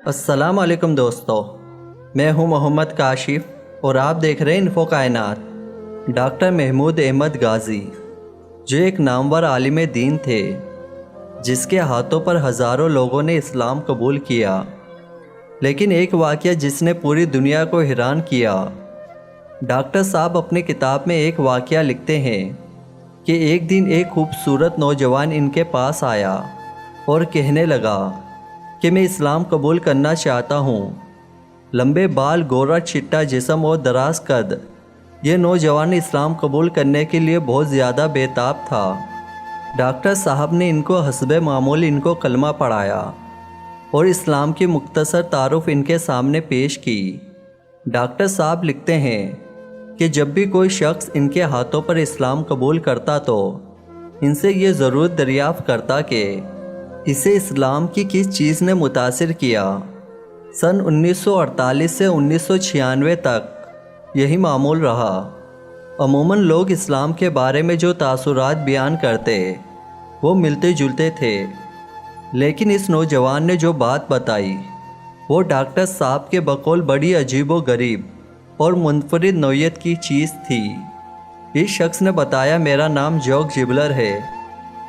السلام علیکم دوستو، میں ہوں محمد کاشف اور آپ دیکھ رہے ہیں انفو کائنات۔ ڈاکٹر محمود احمد غازی جو ایک نامور عالم دین تھے جس کے ہاتھوں پر ہزاروں لوگوں نے اسلام قبول کیا، لیکن ایک واقعہ جس نے پوری دنیا کو حیران کیا۔ ڈاکٹر صاحب اپنی کتاب میں ایک واقعہ لکھتے ہیں کہ ایک دن ایک خوبصورت نوجوان ان کے پاس آیا اور کہنے لگا کہ میں اسلام قبول کرنا چاہتا ہوں۔ لمبے بال، گورا چٹا جسم اور دراز قد، یہ نوجوان اسلام قبول کرنے کے لیے بہت زیادہ بےتاب تھا۔ ڈاکٹر صاحب نے ان کو حسب معمول ان کو کلمہ پڑھایا اور اسلام کی مختصر تعارف ان کے سامنے پیش کی۔ ڈاکٹر صاحب لکھتے ہیں کہ جب بھی کوئی شخص ان کے ہاتھوں پر اسلام قبول کرتا تو ان سے یہ ضرور دریافت کرتا کہ اسے اسلام کی کس چیز نے متاثر کیا۔ سن 1948 سے 1996 تک یہی معمول رہا۔ عموماً لوگ اسلام کے بارے میں جو تاثرات بیان کرتے وہ ملتے جلتے تھے، لیکن اس نوجوان نے جو بات بتائی وہ ڈاکٹر صاحب کے بقول بڑی عجیب و غریب اور منفرد نوعیت کی چیز تھی۔ اس شخص نے بتایا، میرا نام جوگ جبلر ہے،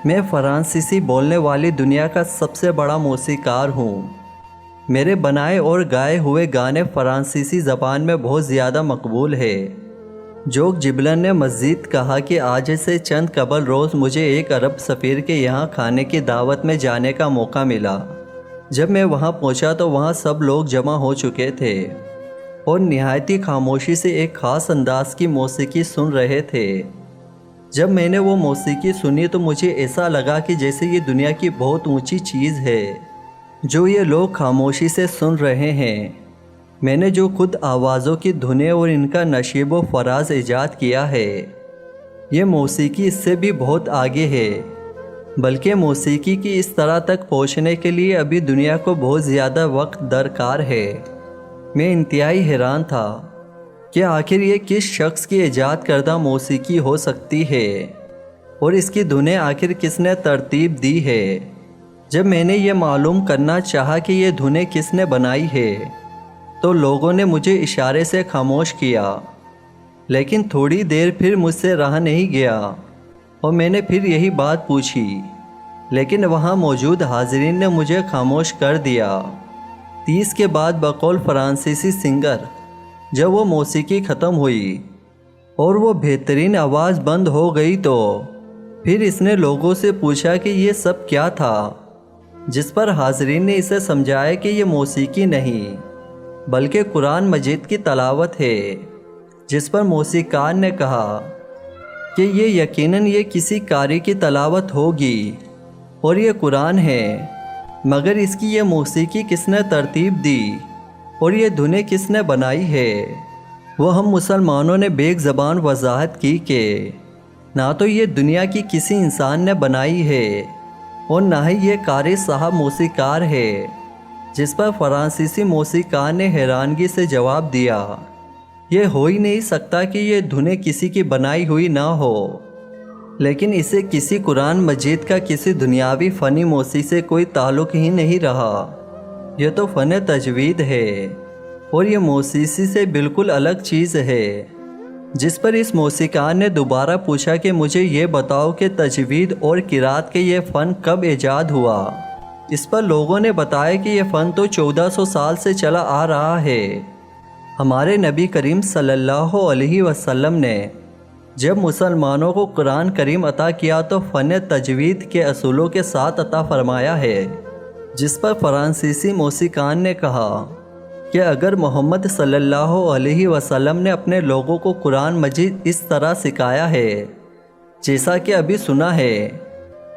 میں فرانسیسی بولنے والی دنیا کا سب سے بڑا موسیقار ہوں۔ میرے بنائے اور گائے ہوئے گانے فرانسیسی زبان میں بہت زیادہ مقبول ہے۔ جوگ جبلر نے مزید کہا کہ آج سے چند قبل روز مجھے ایک عرب سفیر کے یہاں کھانے کی دعوت میں جانے کا موقع ملا۔ جب میں وہاں پہنچا تو وہاں سب لوگ جمع ہو چکے تھے اور نہایتی خاموشی سے ایک خاص انداز کی موسیقی سن رہے تھے۔ جب میں نے وہ موسیقی سنی تو مجھے ایسا لگا کہ جیسے یہ دنیا کی بہت اونچی چیز ہے جو یہ لوگ خاموشی سے سن رہے ہیں۔ میں نے جو خود آوازوں کی دھنیں اور ان کا نشیب و فراز ایجاد کیا ہے، یہ موسیقی اس سے بھی بہت آگے ہے، بلکہ موسیقی کی اس طرح تک پہنچنے کے لیے ابھی دنیا کو بہت زیادہ وقت درکار ہے۔ میں انتہائی حیران تھا کہ آخر یہ کس شخص کی ایجاد کردہ موسیقی ہو سکتی ہے اور اس کی دھنیں آخر کس نے ترتیب دی ہے۔ جب میں نے یہ معلوم کرنا چاہا کہ یہ دھنیں کس نے بنائی ہے تو لوگوں نے مجھے اشارے سے خاموش کیا، لیکن تھوڑی دیر پھر مجھ سے رہا نہیں گیا اور میں نے پھر یہی بات پوچھی، لیکن وہاں موجود حاضرین نے مجھے خاموش کر دیا۔ 30 کے بعد بقول فرانسیسی سنگر جب وہ موسیقی ختم ہوئی اور وہ بہترین آواز بند ہو گئی تو پھر اس نے لوگوں سے پوچھا کہ یہ سب کیا تھا، جس پر حاضرین نے اسے سمجھایا کہ یہ موسیقی نہیں بلکہ قرآن مجید کی تلاوت ہے، جس پر موسیقار نے کہا کہ یہ یقیناً یہ کسی قاری کی تلاوت ہوگی اور یہ قرآن ہے، مگر اس کی یہ موسیقی کس نے ترتیب دی اور یہ دھنیں کس نے بنائی ہے؟ وہ ہم مسلمانوں نے بیک زبان وضاحت کی کہ نہ تو یہ دنیا کی کسی انسان نے بنائی ہے اور نہ ہی یہ قاری صاحب موسیقار ہے، جس پر فرانسیسی موسیقار نے حیرانگی سے جواب دیا، یہ ہو ہی نہیں سکتا کہ یہ دھنیں کسی کی بنائی ہوئی نہ ہو، لیکن اسے کسی قرآن مجید کا کسی دنیاوی فنی موسیقی سے کوئی تعلق ہی نہیں رہا۔ یہ تو فن تجوید ہے اور یہ موسیقی سے بالکل الگ چیز ہے۔ جس پر اس موسیقار نے دوبارہ پوچھا کہ مجھے یہ بتاؤ کہ تجوید اور قرات کے یہ فن کب ایجاد ہوا؟ اس پر لوگوں نے بتایا کہ یہ فن تو 1400 سال سے چلا آ رہا ہے۔ ہمارے نبی کریم صلی اللہ علیہ وسلم نے جب مسلمانوں کو قرآن کریم عطا کیا تو فن تجوید کے اصولوں کے ساتھ عطا فرمایا ہے، جس پر فرانسیسی موسیقار نے کہا کہ اگر محمد صلی اللہ علیہ وسلم نے اپنے لوگوں کو قرآن مجید اس طرح سکھایا ہے جیسا کہ ابھی سنا ہے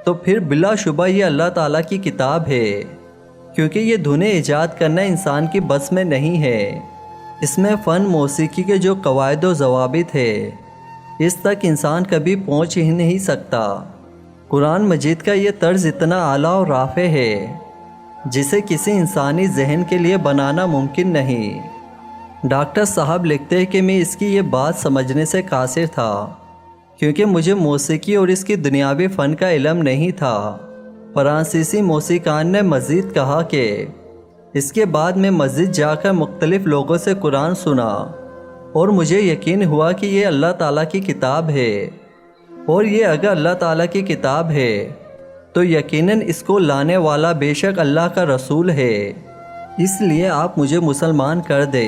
تو پھر بلا شبہ یہ اللہ تعالیٰ کی کتاب ہے، کیونکہ یہ دھنیں ایجاد کرنا انسان کی بس میں نہیں ہے۔ اس میں فن موسیقی کے جو قواعد و ضوابط ہے اس تک انسان کبھی پہنچ ہی نہیں سکتا۔ قرآن مجید کا یہ طرز اتنا اعلیٰ اور رافع ہے جسے کسی انسانی ذہن کے لیے بنانا ممکن نہیں۔ ڈاکٹر صاحب لکھتے ہیں کہ میں اس کی یہ بات سمجھنے سے قاصر تھا کیونکہ مجھے موسیقی اور اس کی دنیاوی فن کا علم نہیں تھا۔ فرانسیسی موسیقار نے مزید کہا کہ اس کے بعد میں مسجد جا کر مختلف لوگوں سے قرآن سنا اور مجھے یقین ہوا کہ یہ اللہ تعالیٰ کی کتاب ہے، اور یہ اگر اللہ تعالیٰ کی کتاب ہے تو یقیناً اس کو لانے والا بے شک اللہ کا رسول ہے، اس لیے آپ مجھے مسلمان کر دے،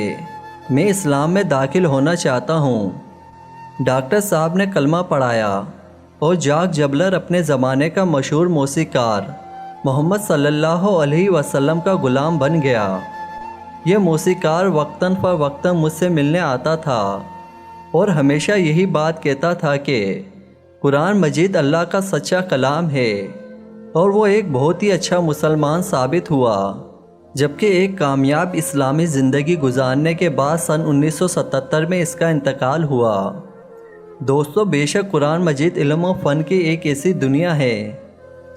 میں اسلام میں داخل ہونا چاہتا ہوں۔ ڈاکٹر صاحب نے کلمہ پڑھایا اور جاک جبلر اپنے زمانے کا مشہور موسیقار محمد صلی اللہ علیہ وسلم کا غلام بن گیا۔ یہ موسیقار وقتاً فوقتاً مجھ سے ملنے آتا تھا اور ہمیشہ یہی بات کہتا تھا کہ قرآن مجید اللہ کا سچا کلام ہے، اور وہ ایک بہت ہی اچھا مسلمان ثابت ہوا، جبکہ ایک کامیاب اسلامی زندگی گزارنے کے بعد سن 1977 میں اس کا انتقال ہوا۔ دوستو، بے شک قرآن مجید علم و فن کی ایک ایسی دنیا ہے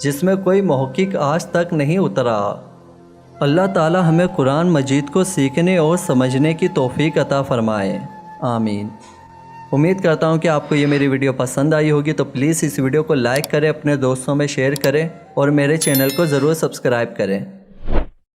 جس میں کوئی محقق آج تک نہیں اترا۔ اللہ تعالی ہمیں قرآن مجید کو سیکھنے اور سمجھنے کی توفیق عطا فرمائے، آمین۔ امید کرتا ہوں کہ آپ کو یہ میری ویڈیو پسند آئی ہوگی، تو پلیز اس ویڈیو کو لائک کریں، اپنے دوستوں میں شیئر کریں اور میرے چینل کو ضرور سبسکرائب کریں۔